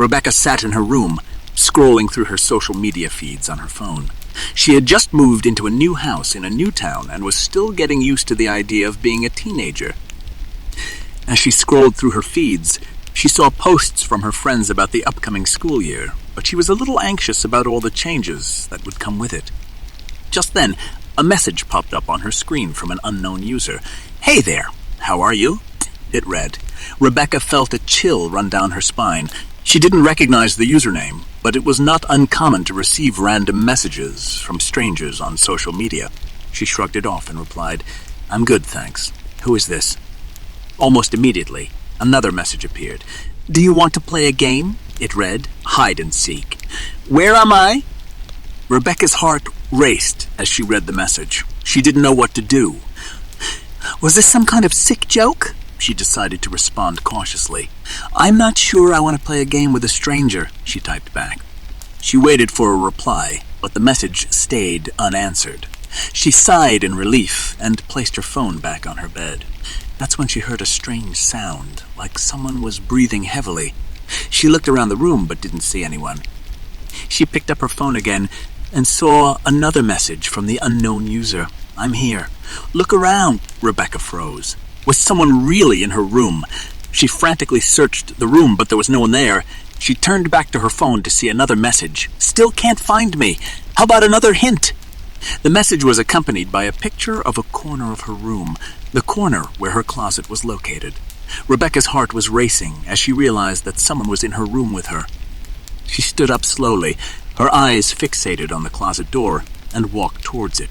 Rebecca sat in her room, scrolling through her social media feeds on her phone. She had just moved into a new house in a new town and was still getting used to the idea of being a teenager. As she scrolled through her feeds, she saw posts from her friends about the upcoming school year, but she was a little anxious about all the changes that would come with it. Just then, a message popped up on her screen from an unknown user. "Hey there, how are you?" it read. Rebecca felt a chill run down her spine. She didn't recognize the username, but it was not uncommon to receive random messages from strangers on social media. She shrugged it off and replied, "I'm good, thanks. Who is this?" Almost immediately, another message appeared. "Do you want to play a game?" it read. "Hide and seek." "Where am I?" Rebecca's heart raced as she read the message. She didn't know what to do. Was this some kind of sick joke? She decided to respond cautiously. "I'm not sure I want to play a game with a stranger," she typed back. She waited for a reply, but the message stayed unanswered. She sighed in relief and placed her phone back on her bed. That's when she heard a strange sound, like someone was breathing heavily. She looked around the room but didn't see anyone. She picked up her phone again and saw another message from the unknown user. "I'm here. Look around." Rebecca froze. Was someone really in her room? She frantically searched the room, but there was no one there. She turned back to her phone to see another message. "Still can't find me. How about another hint?" The message was accompanied by a picture of a corner of her room, the corner where her closet was located. Rebecca's heart was racing as she realized that someone was in her room with her. She stood up slowly, her eyes fixated on the closet door, and walked towards it.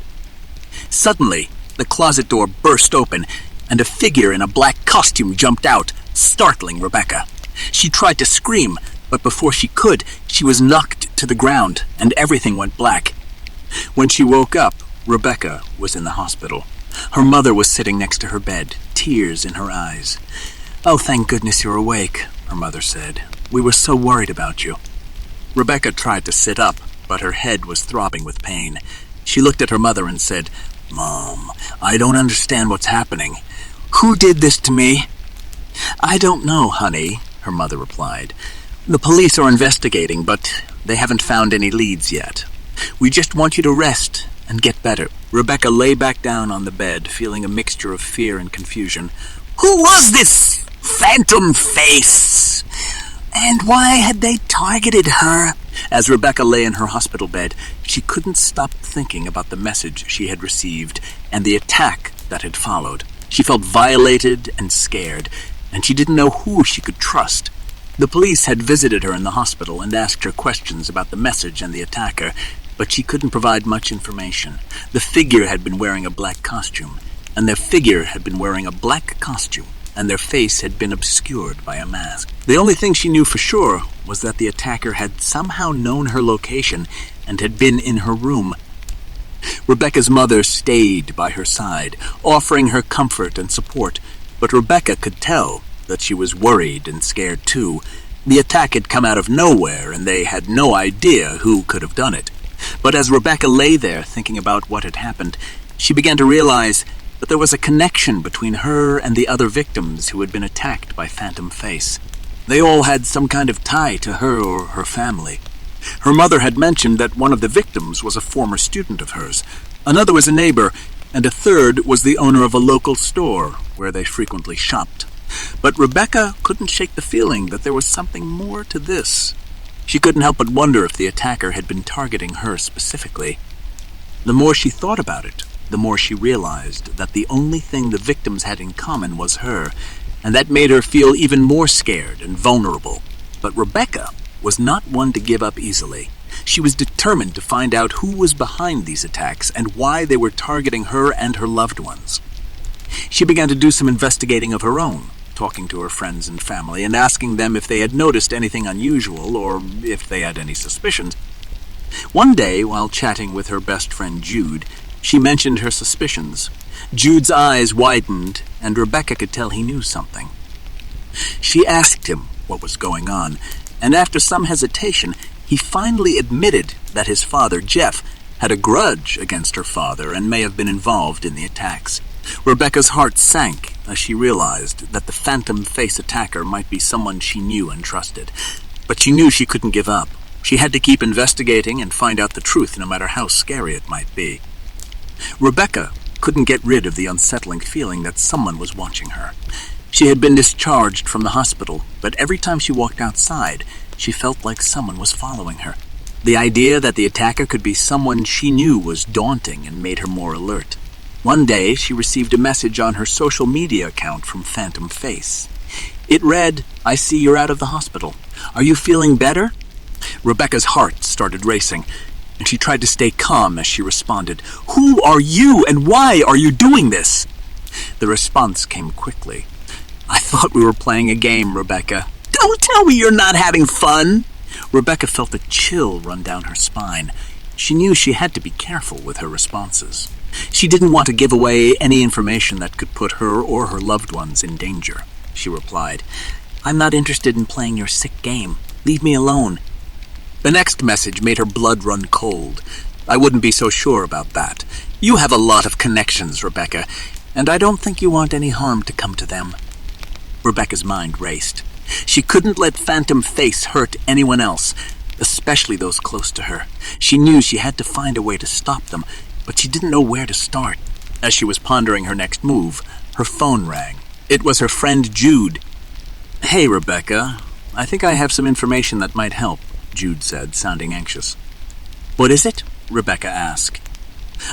Suddenly, the closet door burst open, and a figure in a black costume jumped out, startling Rebecca. She tried to scream, but before she could, she was knocked to the ground, and everything went black. When she woke up, Rebecca was in the hospital. Her mother was sitting next to her bed, tears in her eyes. "Oh, thank goodness you're awake," her mother said. "We were so worried about you." Rebecca tried to sit up, but her head was throbbing with pain. She looked at her mother and said, "Mom, I don't understand what's happening. Who did this to me?" "I don't know, honey," her mother replied. "The police are investigating, but they haven't found any leads yet. We just want you to rest and get better." Rebecca lay back down on the bed, feeling a mixture of fear and confusion. Who was this phantom face? And why had they targeted her? As Rebecca lay in her hospital bed, she couldn't stop thinking about the message she had received and the attack that had followed. She felt violated and scared, and she didn't know who she could trust. The police had visited her in the hospital and asked her questions about the message and the attacker, but she couldn't provide much information. The figure had been wearing a black costume, and their face had been obscured by a mask. The only thing she knew for sure was that the attacker had somehow known her location and had been in her room. Rebecca's mother stayed by her side, offering her comfort and support, but Rebecca could tell that she was worried and scared too. The attack had come out of nowhere, and they had no idea who could have done it. But as Rebecca lay there thinking about what had happened, she began to realize that there was a connection between her and the other victims who had been attacked by Phantom Face. They all had some kind of tie to her or her family. Her mother had mentioned that one of the victims was a former student of hers, another was a neighbor, and a third was the owner of a local store where they frequently shopped. But Rebecca couldn't shake the feeling that there was something more to this. She couldn't help but wonder if the attacker had been targeting her specifically. The more she thought about it, the more she realized that the only thing the victims had in common was her, and that made her feel even more scared and vulnerable. But Rebecca was not one to give up easily. She was determined to find out who was behind these attacks and why they were targeting her and her loved ones. She began to do some investigating of her own, talking to her friends and family and asking them if they had noticed anything unusual or if they had any suspicions. One day, while chatting with her best friend Jude, she mentioned her suspicions. Jude's eyes widened, and Rebecca could tell he knew something. She asked him what was going on, and after some hesitation, he finally admitted that his father, Jeff, had a grudge against her father and may have been involved in the attacks. Rebecca's heart sank as she realized that the Phantom Face attacker might be someone she knew and trusted. But she knew she couldn't give up. She had to keep investigating and find out the truth, no matter how scary it might be. Rebecca couldn't get rid of the unsettling feeling that someone was watching her. She had been discharged from the hospital, but every time she walked outside, she felt like someone was following her. The idea that the attacker could be someone she knew was daunting and made her more alert. One day, she received a message on her social media account from Phantom Face. It read, "I see you're out of the hospital. Are you feeling better?" Rebecca's heart started racing, and she tried to stay calm as she responded, "Who are you, and why are you doing this?" The response came quickly. "I thought we were playing a game, Rebecca." "Don't tell me you're not having fun!" Rebecca felt a chill run down her spine. She knew she had to be careful with her responses. She didn't want to give away any information that could put her or her loved ones in danger. She replied, "I'm not interested in playing your sick game. Leave me alone." The next message made her blood run cold. "I wouldn't be so sure about that. You have a lot of connections, Rebecca, and I don't think you want any harm to come to them." Rebecca's mind raced. She couldn't let Phantom Face hurt anyone else, especially those close to her. She knew she had to find a way to stop them, but she didn't know where to start. As she was pondering her next move, her phone rang. It was her friend Jude. "Hey, Rebecca, I think I have some information that might help," Jude said, sounding anxious. "What is it?" Rebecca asked.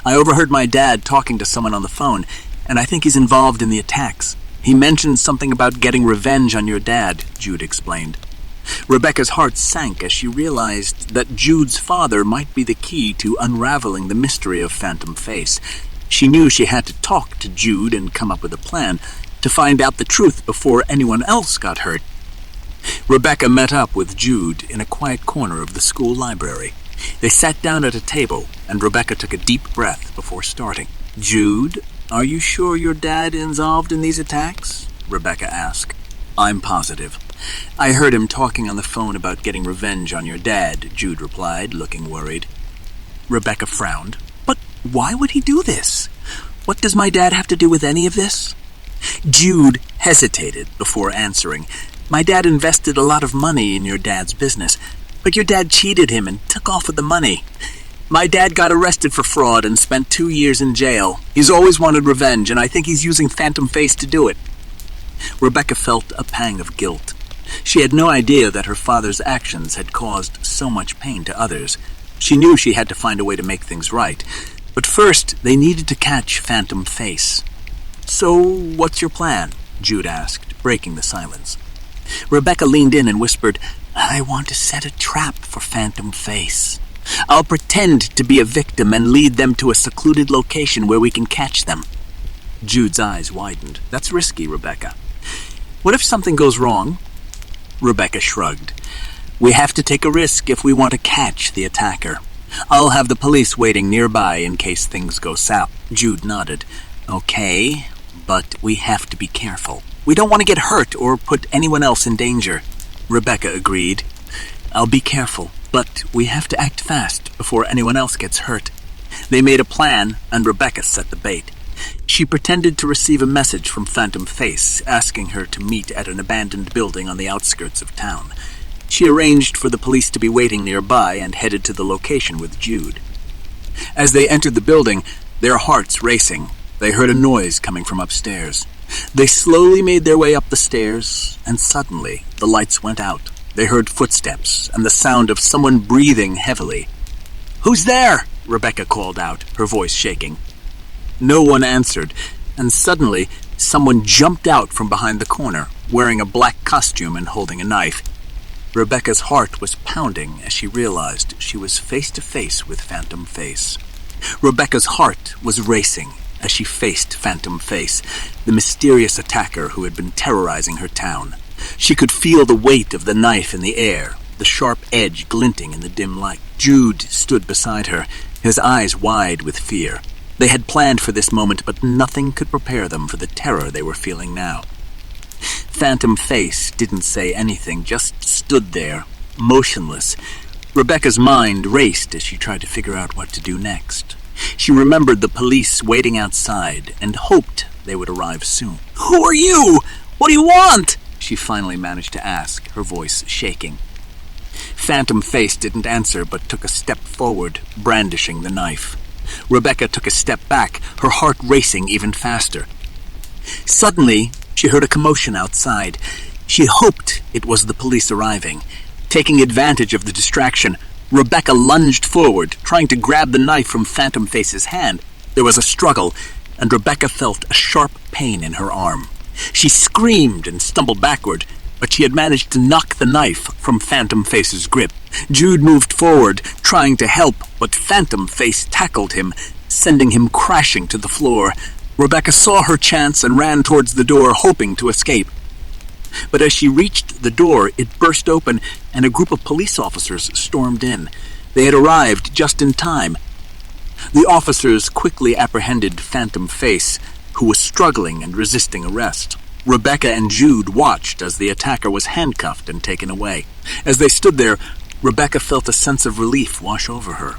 "I overheard my dad talking to someone on the phone, and I think he's involved in the attacks. He mentioned something about getting revenge on your dad," Jude explained. Rebecca's heart sank as she realized that Jude's father might be the key to unraveling the mystery of Phantom Face. She knew she had to talk to Jude and come up with a plan to find out the truth before anyone else got hurt. Rebecca met up with Jude in a quiet corner of the school library. They sat down at a table, and Rebecca took a deep breath before starting. "Jude, are you sure your dad involved in these attacks?" Rebecca asked. "I'm positive. I heard him talking on the phone about getting revenge on your dad," Jude replied, looking worried. Rebecca frowned. "But why would he do this? What does my dad have to do with any of this?" Jude hesitated before answering. "My dad invested a lot of money in your dad's business, but your dad cheated him and took off with the money. My dad got arrested for fraud and spent 2 years in jail. He's always wanted revenge, and I think he's using Phantom Face to do it." Rebecca felt a pang of guilt. She had no idea that her father's actions had caused so much pain to others. She knew she had to find a way to make things right, but first they needed to catch Phantom Face. "So, what's your plan?" Jude asked, breaking the silence. Rebecca leaned in and whispered, "I want to set a trap for Phantom Face. I'll pretend to be a victim and lead them to a secluded location where we can catch them." Jude's eyes widened. "That's risky, Rebecca. What if something goes wrong?" Rebecca shrugged. "We have to take a risk if we want to catch the attacker. I'll have the police waiting nearby in case things go south." Jude nodded. "Okay, but we have to be careful. We don't want to get hurt or put anyone else in danger." Rebecca agreed. "I'll be careful, but we have to act fast before anyone else gets hurt." They made a plan, and Rebecca set the bait. She pretended to receive a message from Phantom Face asking her to meet at an abandoned building on the outskirts of town. She arranged for the police to be waiting nearby and headed to the location with Jude. As they entered the building, their hearts racing, they heard a noise coming from upstairs. They slowly made their way up the stairs, and suddenly the lights went out. They heard footsteps and the sound of someone breathing heavily. "Who's there?" Rebecca called out, her voice shaking. No one answered, and suddenly someone jumped out from behind the corner, wearing a black costume and holding a knife. Rebecca's heart was pounding as she realized she was face to face with Phantom Face. Rebecca's heart was racing as she faced Phantom Face, the mysterious attacker who had been terrorizing her town. She could feel the weight of the knife in the air, the sharp edge glinting in the dim light. Jude stood beside her, his eyes wide with fear. They had planned for this moment, but nothing could prepare them for the terror they were feeling now. Phantom Face didn't say anything, just stood there, motionless. Rebecca's mind raced as she tried to figure out what to do next. She remembered the police waiting outside and hoped they would arrive soon. "Who are you? What do you want?" she finally managed to ask, her voice shaking. Phantom Face didn't answer but took a step forward, brandishing the knife. Rebecca took a step back, her heart racing even faster. Suddenly, she heard a commotion outside. She hoped it was the police arriving. Taking advantage of the distraction, Rebecca lunged forward, trying to grab the knife from Phantom Face's hand. There was a struggle, and Rebecca felt a sharp pain in her arm. She screamed and stumbled backward, but she had managed to knock the knife from Phantom Face's grip. Jude moved forward, trying to help, but Phantom Face tackled him, sending him crashing to the floor. Rebecca saw her chance and ran towards the door, hoping to escape. But as she reached the door, it burst open, and a group of police officers stormed in. They had arrived just in time. The officers quickly apprehended Phantom Face, who was struggling and resisting arrest. Rebecca and Jude watched as the attacker was handcuffed and taken away. As they stood there, Rebecca felt a sense of relief wash over her.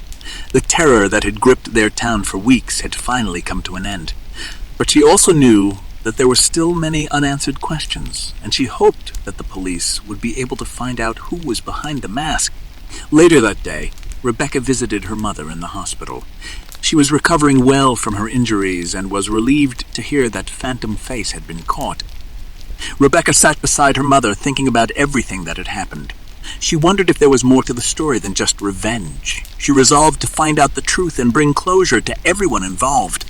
The terror that had gripped their town for weeks had finally come to an end. But she also knew that there were still many unanswered questions, and she hoped that the police would be able to find out who was behind the mask. Later that day, Rebecca visited her mother in the hospital. She was recovering well from her injuries and was relieved to hear that Phantom Face had been caught. Rebecca sat beside her mother, thinking about everything that had happened. She wondered if there was more to the story than just revenge. She resolved to find out the truth and bring closure to everyone involved.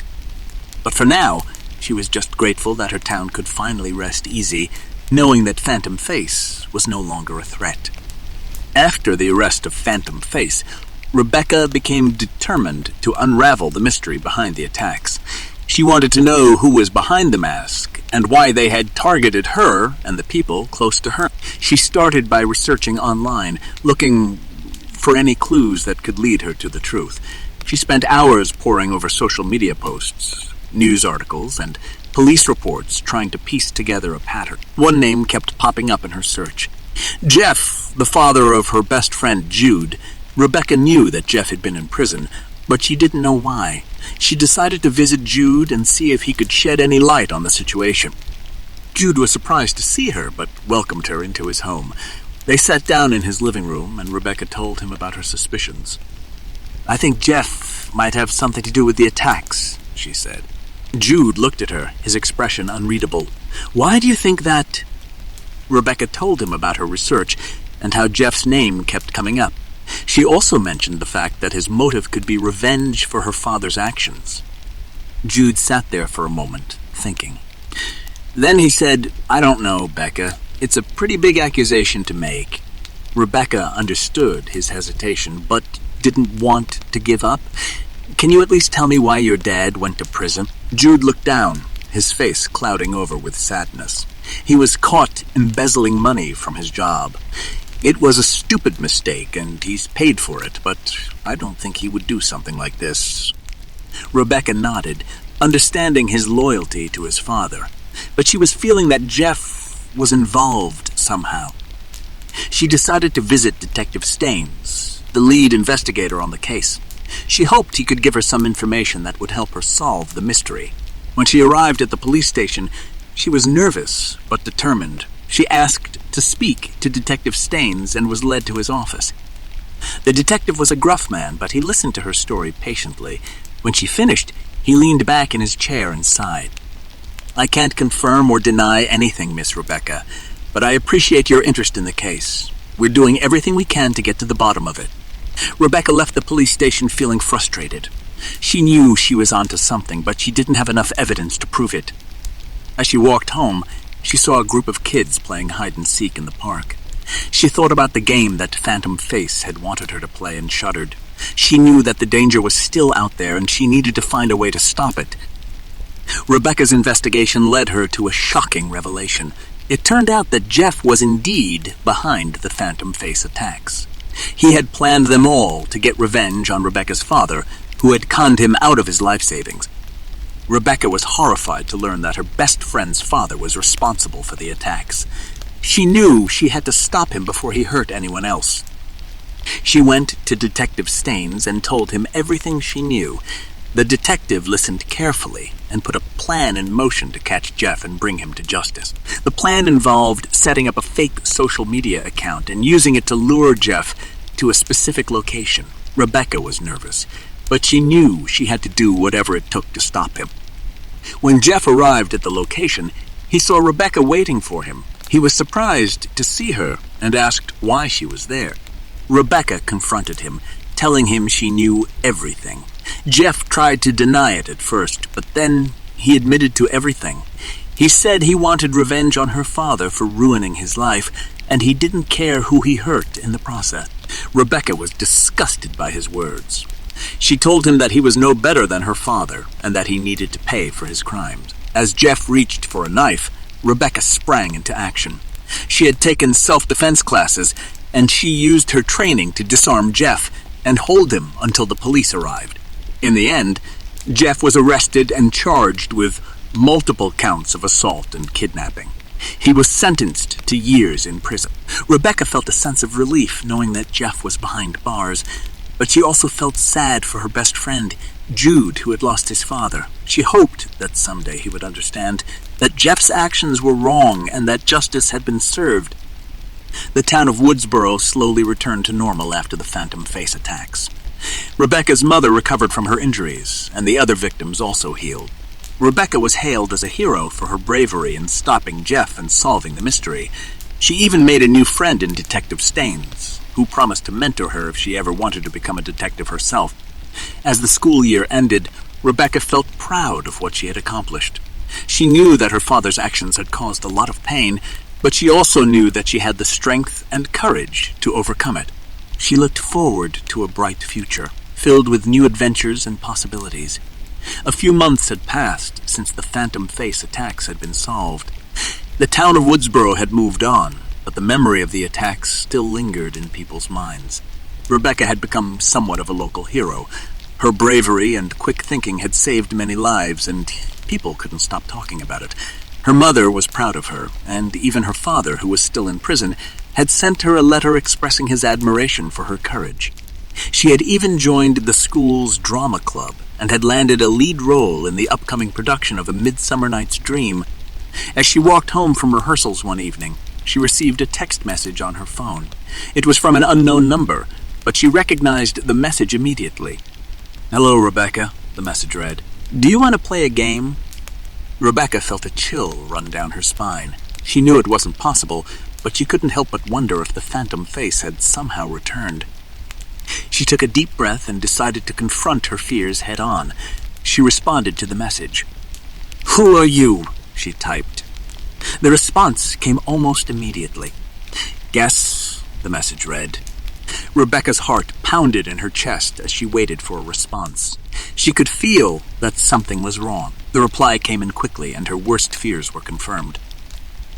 But for now, she was just grateful that her town could finally rest easy, knowing that Phantom Face was no longer a threat. After the arrest of Phantom Face, Rebecca became determined to unravel the mystery behind the attacks. She wanted to know who was behind the mask and why they had targeted her and the people close to her. She started by researching online, looking for any clues that could lead her to the truth. She spent hours poring over social media posts, news articles, and police reports, trying to piece together a pattern. One name kept popping up in her search. Jeff, the father of her best friend Jude. Rebecca knew that Jeff had been in prison, but she didn't know why. She decided to visit Jude and see if he could shed any light on the situation. Jude was surprised to see her, but welcomed her into his home. They sat down in his living room, and Rebecca told him about her suspicions. "I think Jeff might have something to do with the attacks," she said. Jude looked at her, his expression unreadable. "Why do you think that?" Rebecca told him about her research and how Jeff's name kept coming up. She also mentioned the fact that his motive could be revenge for her father's actions. Jude sat there for a moment, thinking. Then he said, "I don't know, Becca. It's a pretty big accusation to make." Rebecca understood his hesitation, but didn't want to give up. "Can you at least tell me why your dad went to prison?" Jude looked down, his face clouding over with sadness. He was caught embezzling money from his job. It was a stupid mistake, and he's paid for it, but I don't think he would do something like this. Rebecca nodded, understanding his loyalty to his father, but she was feeling that Jeff was involved somehow. She decided to visit Detective Staines, the lead investigator on the case. She hoped he could give her some information that would help her solve the mystery. When she arrived at the police station, she was nervous but determined. She asked to speak to Detective Staines and was led to his office. The detective was a gruff man, but he listened to her story patiently. When she finished, he leaned back in his chair and sighed. "I can't confirm or deny anything, Miss Rebecca, but I appreciate your interest in the case. We're doing everything we can to get to the bottom of it." Rebecca left the police station feeling frustrated. She knew she was onto something, but she didn't have enough evidence to prove it. As she walked home, she saw a group of kids playing hide-and-seek in the park. She thought about the game that Phantom Face had wanted her to play and shuddered. She knew that the danger was still out there, and she needed to find a way to stop it. Rebecca's investigation led her to a shocking revelation. It turned out that Jeff was indeed behind the Phantom Face attacks. He had planned them all to get revenge on Rebecca's father, who had conned him out of his life savings. Rebecca was horrified to learn that her best friend's father was responsible for the attacks. She knew she had to stop him before he hurt anyone else. She went to Detective Staines and told him everything she knew. The detective listened carefully and put a plan in motion to catch Jeff and bring him to justice. The plan involved setting up a fake social media account and using it to lure Jeff to a specific location. Rebecca was nervous, but she knew she had to do whatever it took to stop him. When Jeff arrived at the location, he saw Rebecca waiting for him. He was surprised to see her and asked why she was there. Rebecca confronted him, telling him she knew everything. Jeff tried to deny it at first, but then he admitted to everything. He said he wanted revenge on her father for ruining his life, and he didn't care who he hurt in the process. Rebecca was disgusted by his words. She told him that he was no better than her father and that he needed to pay for his crimes. As Jeff reached for a knife, Rebecca sprang into action. She had taken self-defense classes, and she used her training to disarm Jeff and hold him until the police arrived. In the end, Jeff was arrested and charged with multiple counts of assault and kidnapping. He was sentenced to years in prison. Rebecca felt a sense of relief knowing that Jeff was behind bars, but she also felt sad for her best friend, Jude, who had lost his father. She hoped that someday he would understand that Jeff's actions were wrong and that justice had been served. The town of Woodsboro slowly returned to normal after the Phantom Face attacks. Rebecca's mother recovered from her injuries, and the other victims also healed. Rebecca was hailed as a hero for her bravery in stopping Jeff and solving the mystery. She even made a new friend in Detective Staines, who promised to mentor her if she ever wanted to become a detective herself. As the school year ended, Rebecca felt proud of what she had accomplished. She knew that her father's actions had caused a lot of pain, but she also knew that she had the strength and courage to overcome it. She looked forward to a bright future, filled with new adventures and possibilities. A few months had passed since the Phantom Face attacks had been solved. The town of Woodsboro had moved on, but the memory of the attacks still lingered in people's minds. Rebecca had become somewhat of a local hero. Her bravery and quick thinking had saved many lives, and people couldn't stop talking about it. Her mother was proud of her, and even her father, who was still in prison, had sent her a letter expressing his admiration for her courage. She had even joined the school's drama club and had landed a lead role in the upcoming production of A Midsummer Night's Dream. As she walked home from rehearsals one evening, she received a text message on her phone. It was from an unknown number, but she recognized the message immediately. "Hello, Rebecca," the message read. "Do you want to play a game?" Rebecca felt a chill run down her spine. She knew it wasn't possible, but she couldn't help but wonder if the Phantom Face had somehow returned. She took a deep breath and decided to confront her fears head-on. She responded to the message. "Who are you?" she typed. The response came almost immediately. "Guess," the message read. Rebecca's heart pounded in her chest as she waited for a response. She could feel that something was wrong. The reply came in quickly, and her worst fears were confirmed.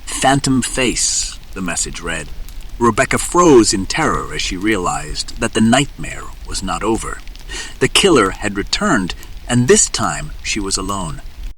"Phantom Face," the message read. Rebecca froze in terror as she realized that the nightmare was not over. The killer had returned, and this time she was alone.